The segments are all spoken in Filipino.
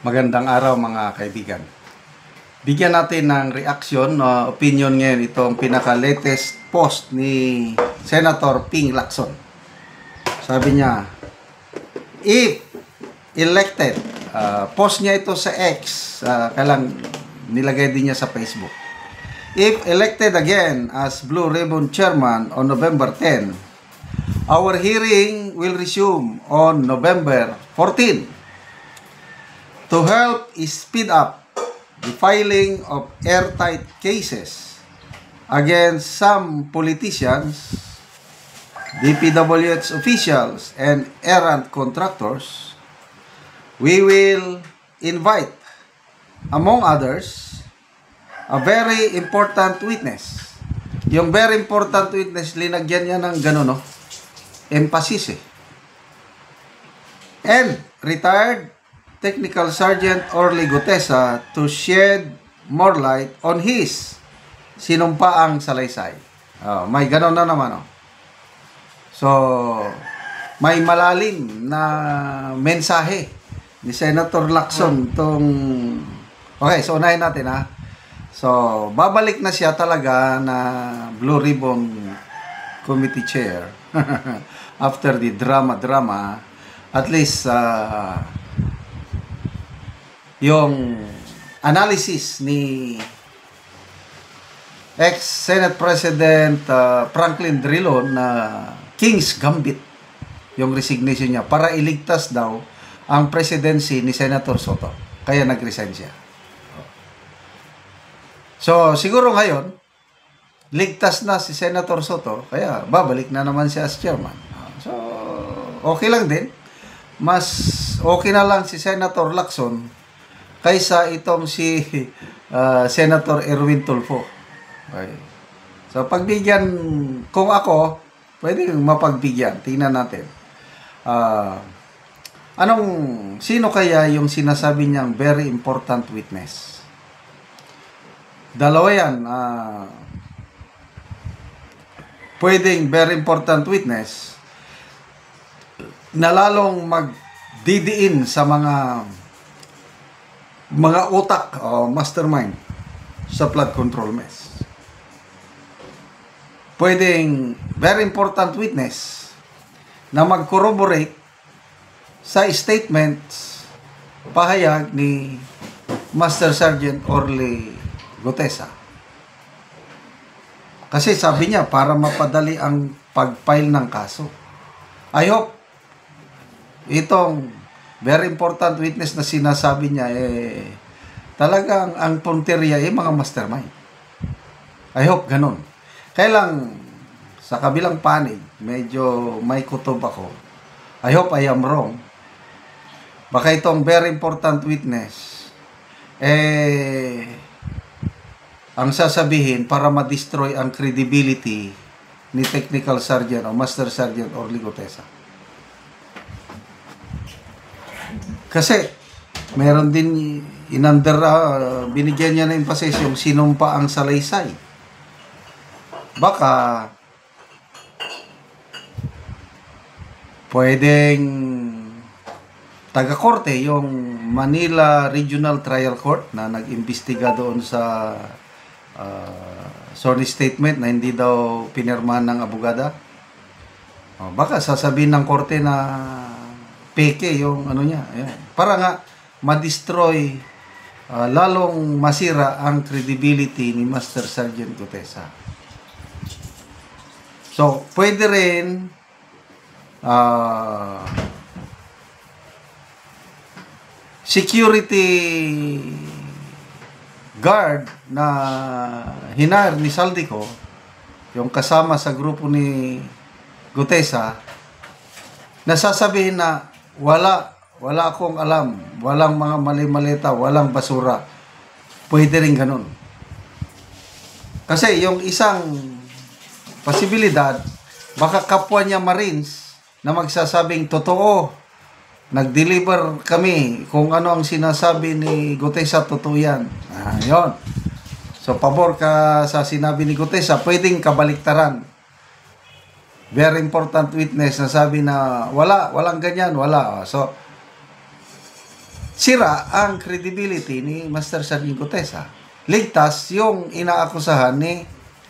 Magandang araw mga kaibigan. Bigyan natin ng reaction, opinion ngayon itong pinaka-latest post ni Senator Ping Lacson. Sabi niya, if elected, post niya ito sa X, kailang nilagay din niya sa Facebook. If elected again as Blue Ribbon Chairman on November 10, our hearing will resume on November 14. To help speed up the filing of airtight cases against some politicians, DPWH officials, and errant contractors, we will invite, among others, a very important witness. Yung very important witness, linagyan niya ng gano'n, no? Emphasis, eh. And retired Technical Sergeant Orly Gutesa to shed more light on his sinumpaang salaysay. May ganon na naman. So, may malalim na mensahe ni Senator Lacson tong... Okay, so unahin natin ha. So, babalik na siya talaga na Blue Ribbon Committee Chair after the drama. At least... yung analysis ni ex-Senate President Franklin Drilon na King's Gambit yung resignation niya para iligtas daw ang presidency ni Senator Soto. Kaya nag-resign siya. So, siguro ngayon, ligtas na si Senator Soto, kaya babalik na naman siya as chairman. So, okay lang din. Mas okay na lang si Senator Lacson kaysa itong si Senator Erwin Tulfo. Okay. So, pagbigyan, kung ako, pwede mapagbigyan. Tingnan natin. Sino kaya yung sinasabi niyang very important witness? Dalawa yan. Pwedeng very important witness na lalong magdidiin sa mga utak o mastermind sa flood control mess. Pwedeng very important witness na mag-corroborate sa statements pahayag ni Master Sergeant Orly Gutesa. Kasi sabi niya para mapadali ang pag-file ng kaso. I hope itong very important witness na sinasabi niya, talagang ang punteriya, mga mastermind. I hope ganun. Kaya lang, sa kabilang panig, medyo may kutob ako. I hope I am wrong. Baka itong very important witness, ang sasabihin para ma-destroy ang credibility ni Technical Sergeant o Master Sergeant Orly Gutesa. Kasi, meron din binigyan niya na emphasis yung sinumpa ang salaysay. Baka, pwedeng taga-korte, yung Manila Regional Trial Court na nag-imbestiga doon sa sorry statement na hindi daw pinirmahan ng abogada. Baka sasabihin ng korte na peke yung niya. Ayan. Para nga ma-destroy, lalong masira ang credibility ni Master Sergeant Gutesa. So, pwede rin security guard na hinar ni Saldico, yung kasama sa grupo ni Gutesa, nasasabihin na wala akong alam, walang mga mali-malita, walang basura. Pwede rin ganun. Kasi yung isang posibilidad, baka kapwa niya Marines na magsasabing totoo, nag-deliver kami kung ano ang sinasabi ni Gutesa, totoo yan. Yun. So, pabor ka sa sinabi ni Gutesa, pwedeng kabaliktaran. Very important witness na sabi na walang ganyan, wala. So, sira ang credibility ni Master Sergeant Gutesa. Ligtas yung inaakusahan ni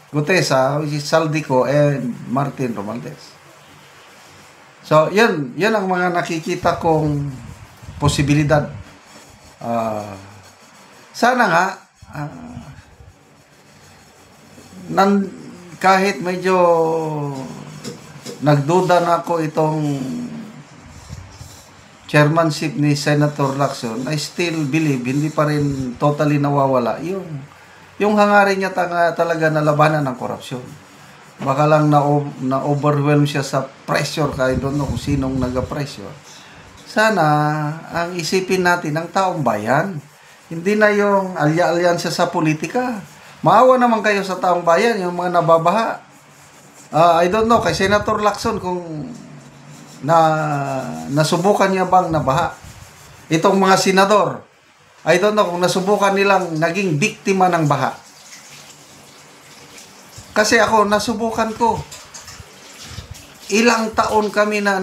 Gutesa, which is Saldico and Martin Romualdez. So, yan ang mga nakikita kong posibilidad. Sana nga, kahit medyo nagduda na ako itong chairmanship ni Senator Lacson, I still believe hindi pa rin totally nawawala yung hangarin niya talaga na labanan ng korupsyon. Baka lang na-overwhelm siya sa pressure, kahit doon kung sinong naga-pressure. Sana ang isipin natin ng taong bayan, hindi na yung alya-alyansya sa politika. Maawa naman kayo sa taong bayan, yung mga nababaha. I don't know, kay Senator Lacson kung nasubukan niya bang nabaha. Itong mga senador, I don't know kung nasubukan nilang naging biktima ng baha. Kasi ako, nasubukan ko. Ilang taon kami na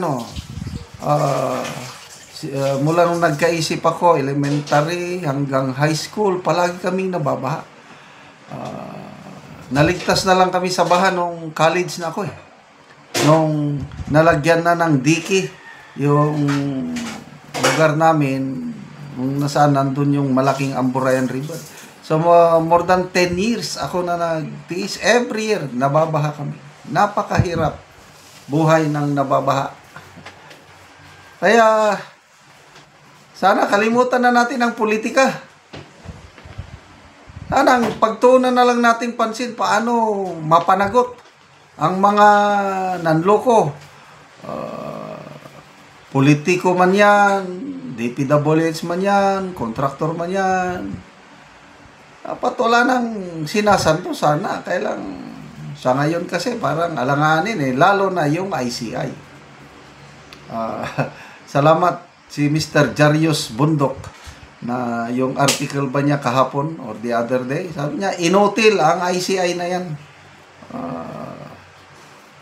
mula nung nagkaisip ako, elementary hanggang high school, palagi kaming nababaha. Naligtas na lang kami sa baha nung college na ako eh. Nung nalagyan na ng diki yung lugar namin, nung nasaan nandun yung malaking Amburayan River. So, more than 10 years ako na nagtiis. Every year, nababaha kami. Napakahirap buhay ng nababaha. Kaya, sana kalimutan na natin ang politika. Sana pagtuunan na lang natin pansin paano mapanagot ang mga nanloko. Politiko man yan, DPWH man yan, kontraktor man yan. Dapat wala nang sinasanto sana. Kailang sa ngayon kasi parang alanganin lalo na yung ICI. Salamat si Mr. Jarius Bundok na yung article ba niya kahapon or the other day, sabi niya, inutil ang ICI na yan.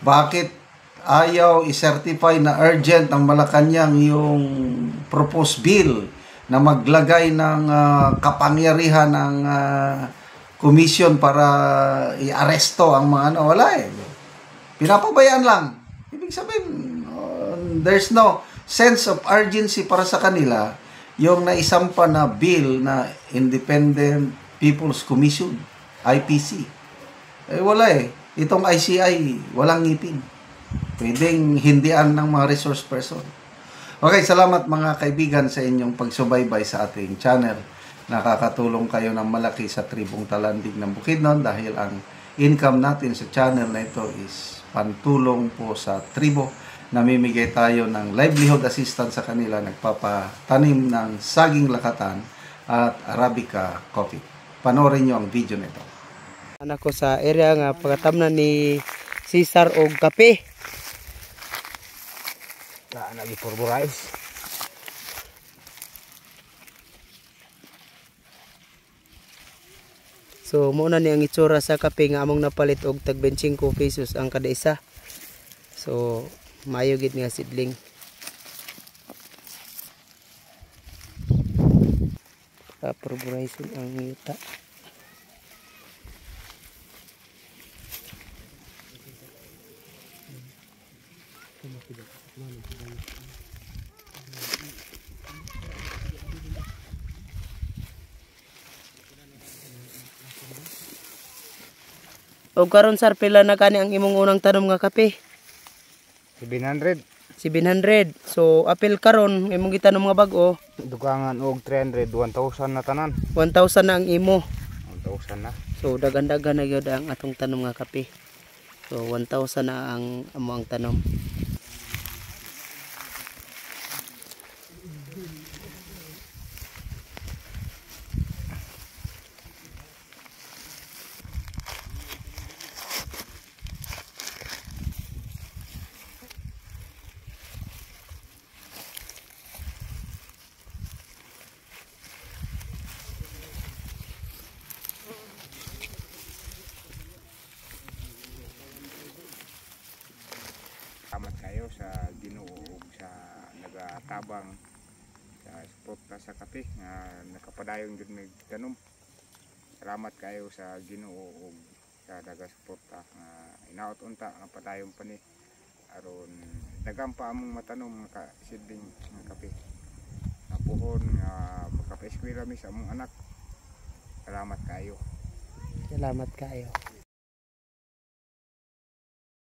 Bakit ayaw i-certify na urgent ang Malacanang yung proposed bill na maglagay ng kapangyarihan ng commission para i-aresto ang mga wala eh. Pinapabayaan lang. Ibig sabihin, there's no sense of urgency para sa kanila yung naisampa na bill na Independent People's Commission, IPC. Wala eh. Itong ICI, walang ngipin. Pwedeng hindian ng mga resource person. Okay, salamat mga kaibigan sa inyong pagsubaybay sa ating channel. Nakakatulong kayo ng malaki sa tribong Talandig ng Bukidnon dahil ang income natin sa channel na ito is pantulong po sa tribo. Namimigay tayo ng livelihood assistance sa kanila, nagpapatanim ng saging lakatan at Arabica coffee. Panoorin nyo ang video nito. Anak ko sa area nga pagkatamnan ni Cesar og kape. Nagi-pulverize. So muna ni ang itsura sa kape nga among napalit og tag 25 pesos ang kada isa. So mayo gid nga sidling. Pulverize ang yuta. O karon sir, pila na kani ang imong unang tanom nga kape? 700. 700. So apil karon imong gitanom nga bag-o. Dugangan og 300, 1,000 na tanan. 1,000 na ang imo. 1,000 na. So dagan-dagan na gyud ang atong tanom nga kape. So 1,000 na ang amo ang tanom. Salamat kayo sa Ginoo ug sa nagatabang sa suporta sa kape nga nakapadayon jud mig tanom. Salamat kayo sa Ginoo ug sa daga suporta nga inaot unta nga padayon pa ni aron daghang pa among matanom nga sidling nga kape. Napuhon nga makapaeskwela mi sa among anak. Salamat kayo. Salamat kayo.